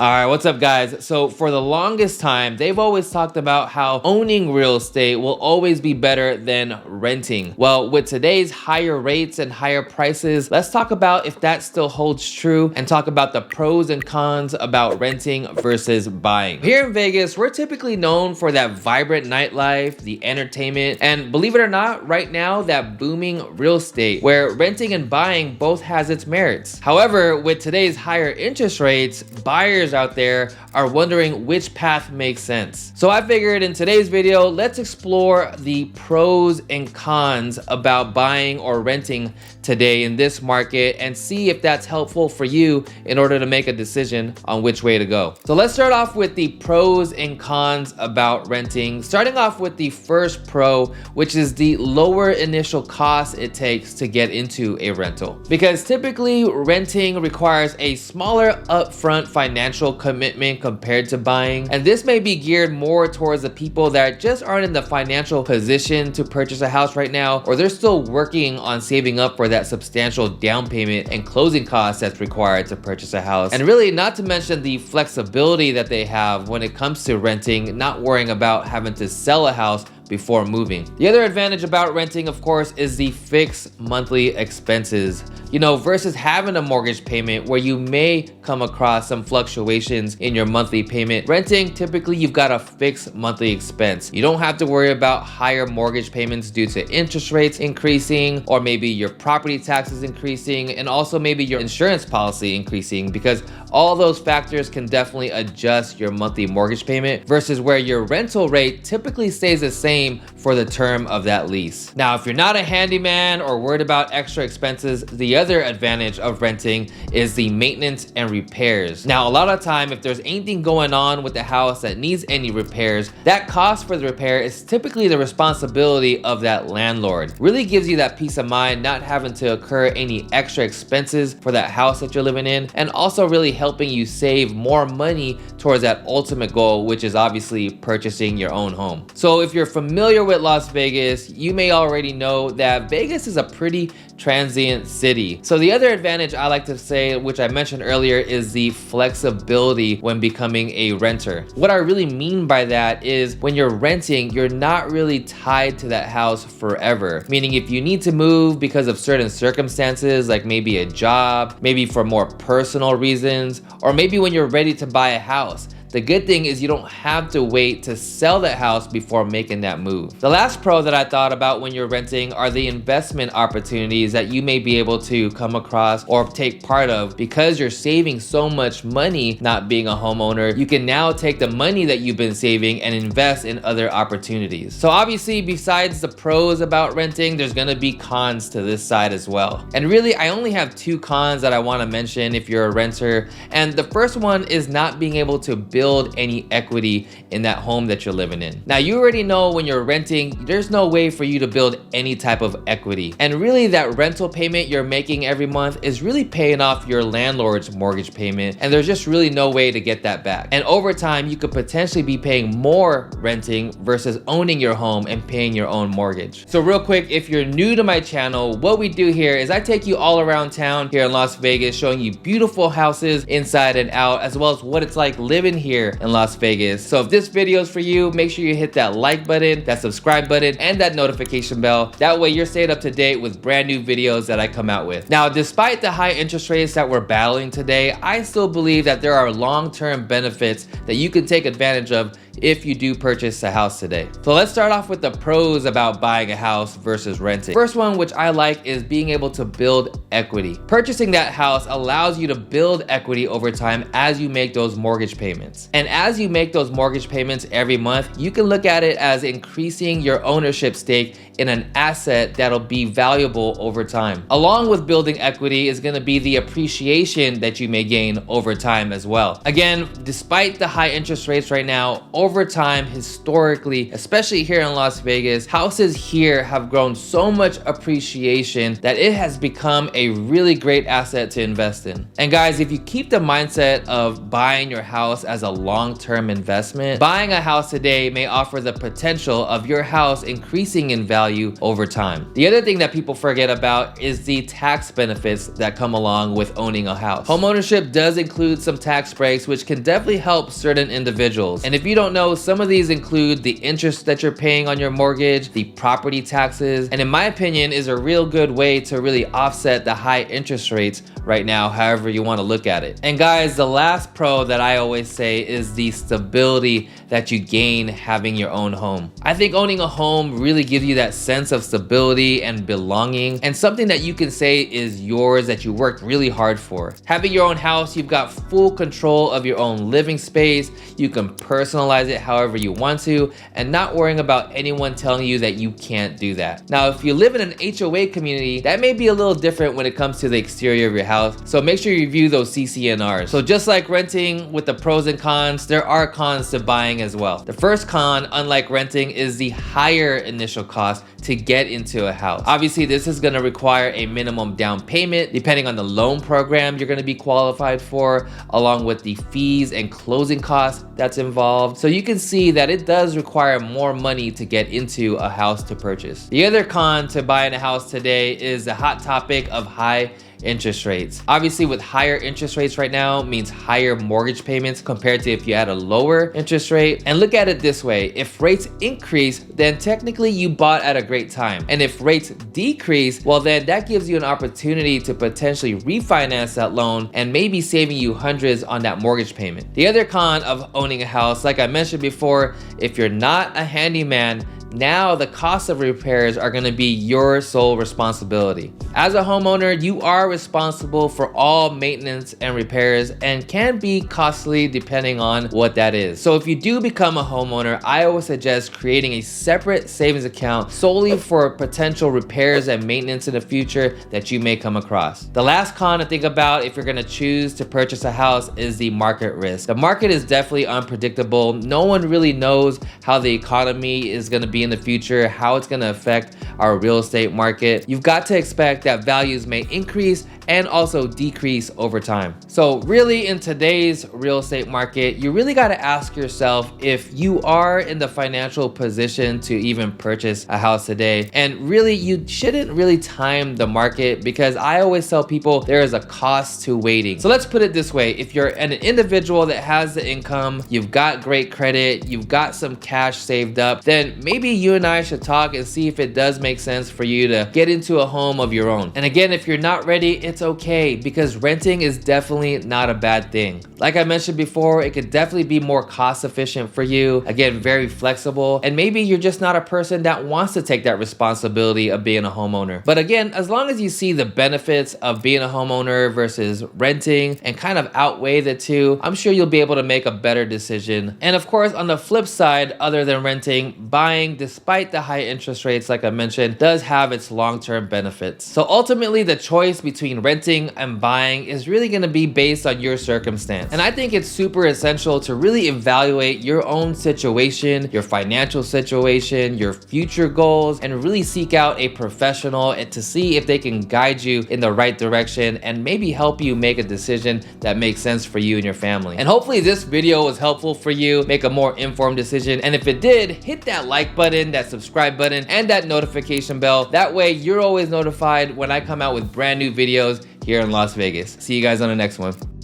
All right, what's up, guys? So for the longest time, they've always talked about how owning real estate will always be better than renting. Well, with today's higher rates and higher prices, let's talk about if that still holds true and talk about the pros and cons about renting versus buying. Here in Vegas, we're typically known for that vibrant nightlife, the entertainment, and believe it or not, right now, that booming real estate where renting and buying both has its merits. However, with today's higher interest rates, buyers out there are wondering which path makes sense. So I figured in today's video, let's explore the pros and cons about buying or renting today in this market and see if that's helpful for you in order to make a decision on which way to go. So let's start off with the pros and cons about renting, starting off with the first pro, which is the lower initial cost it takes to get into a rental. Because typically renting requires a smaller upfront financial commitment compared to buying, and this may be geared more towards the people that just aren't in the financial position to purchase a house right now, or they're still working on saving up for that substantial down payment and closing costs that's required to purchase a house. And really, not to mention the flexibility that they have when it comes to renting, not worrying about having to sell a house before moving. The other advantage about renting, of course, is the fixed monthly expenses, versus having a mortgage payment where you may come across some fluctuations in your monthly payment. Renting, typically you've got a fixed monthly expense. You don't have to worry about higher mortgage payments due to interest rates increasing, or maybe your property taxes increasing, and also maybe your insurance policy increasing, because all those factors can definitely adjust your monthly mortgage payment versus where your rental rate typically stays the same for the term of that lease. Now, if you're not a handyman or worried about extra expenses, the other advantage of renting is the maintenance and repairs. Now, a lot of time, if there's anything going on with the house that needs any repairs, that cost for the repair is typically the responsibility of that landlord. Really gives you that peace of mind not having to incur any extra expenses for that house that you're living in, and also really helping you save more money towards that ultimate goal, which is obviously purchasing your own home. So if you're familiar with Las Vegas, you may already know that Vegas is a pretty transient city. So the other advantage I like to say, which I mentioned earlier, is the flexibility when becoming a renter. What I really mean by that is when you're renting, you're not really tied to that house forever. Meaning if you need to move because of certain circumstances, like maybe a job, maybe for more personal reasons, or maybe when you're ready to buy a house, the good thing is you don't have to wait to sell that house before making that move. The last pro that I thought about when you're renting are the investment opportunities that you may be able to come across or take part of. Because you're saving so much money not being a homeowner, you can now take the money that you've been saving and invest in other opportunities. So obviously, besides the pros about renting, there's gonna be cons to this side as well. And really, I only have two cons that I wanna mention if you're a renter. And the first one is not being able to build any equity in that home that you're living in. Now, you already know when you're renting, there's no way for you to build any type of equity. And really, that rental payment you're making every month is really paying off your landlord's mortgage payment, and there's just really no way to get that back. And over time, you could potentially be paying more renting versus owning your home and paying your own mortgage. So real quick, if you're new to my channel, what we do here is I take you all around town here in Las Vegas, showing you beautiful houses inside and out, as well as what it's like living here in Las Vegas. So if this video is for you, make sure you hit that like button, that subscribe button, and that notification bell. That way you're stayed up to date with brand new videos that I come out with. Now, despite the high interest rates that we're battling today, I still believe that there are long-term benefits that you can take advantage of if you do purchase a house today. So let's start off with the pros about buying a house versus renting. First one, which I like, is being able to build equity. Purchasing that house allows you to build equity over time as you make those mortgage payments. And as you make those mortgage payments every month, you can look at it as increasing your ownership stake in an asset that'll be valuable over time. Along with building equity is gonna be the appreciation that you may gain over time as well. Again, despite the high interest rates right now, over time, historically, especially here in Las Vegas, houses here have grown so much appreciation that it has become a really great asset to invest in. And guys, if you keep the mindset of buying your house as a long-term investment, buying a house today may offer the potential of your house increasing in value value over time. The other thing that people forget about is the tax benefits that come along with owning a house. Homeownership does include some tax breaks, which can definitely help certain individuals. And if you don't know, some of these include the interest that you're paying on your mortgage, the property taxes, and in my opinion is a real good way to really offset the high interest rates right now, however you want to look at it. And guys, the last pro that I always say is the stability that you gain having your own home. I think owning a home really gives you that sense of stability and belonging, and something that you can say is yours that you worked really hard for. Having your own house, you've got full control of your own living space. You can personalize it however you want to, and not worrying about anyone telling you that you can't do that. Now, if you live in an HOA community, that may be a little different when it comes to the exterior of your house, so make sure you review those CCNRs. So just like renting with the pros and cons, there are cons to buying as well. The first con, unlike renting, is the higher initial cost to get into a house. Obviously, this is going to require a minimum down payment depending on the loan program you're going to be qualified for, along with the fees and closing costs that's involved. So you can see that it does require more money to get into a house to purchase. The other con to buying a house today is the hot topic of high interest rates. Obviously, with higher interest rates right now means higher mortgage payments compared to if you had a lower interest rate. And look at it this way, if rates increase, then technically you bought at a great time. And if rates decrease, well then that gives you an opportunity to potentially refinance that loan and maybe saving you hundreds on that mortgage payment. The other con of owning a house, like I mentioned before, if you're not a handyman, now the cost of repairs are going to be your sole responsibility. As a homeowner, you are responsible for all maintenance and repairs, and can be costly depending on what that is. So if you do become a homeowner, I always suggest creating a separate savings account solely for potential repairs and maintenance in the future that you may come across. The last con to think about if you're going to choose to purchase a house is the market risk. The market is definitely unpredictable. No one really knows how the economy is going to be in the future, how it's going to affect our real estate market. You've got to expect that values may increase and also decrease over time. So really, in today's real estate market, you really got to ask yourself if you are in the financial position to even purchase a house today. And really, you shouldn't really time the market, because I always tell people there is a cost to waiting. So let's put it this way, if you're an individual that has the income, you've got great credit, you've got some cash saved up, then maybe you and I should talk and see if it does make sense for you to get into a home of your own. And again, if you're not ready, it's okay, because renting is definitely not a bad thing. Like I mentioned before, it could definitely be more cost efficient for you. Again, very flexible. And maybe you're just not a person that wants to take that responsibility of being a homeowner. But again, as long as you see the benefits of being a homeowner versus renting and kind of outweigh the two, I'm sure you'll be able to make a better decision. And of course, on the flip side, other than renting, buying, despite the high interest rates, like I mentioned, does have its long-term benefits. So ultimately, the choice between renting and buying is really going to be based on your circumstance. And I think it's super essential to really evaluate your own situation, your financial situation, your future goals, and really seek out a professional and to see if they can guide you in the right direction and maybe help you make a decision that makes sense for you and your family. And hopefully this video was helpful for you, make a more informed decision. And if it did, hit that like button, that subscribe button, and that notification bell. That way you're always notified when I come out with brand new videos here in Las Vegas. See you guys on the next one.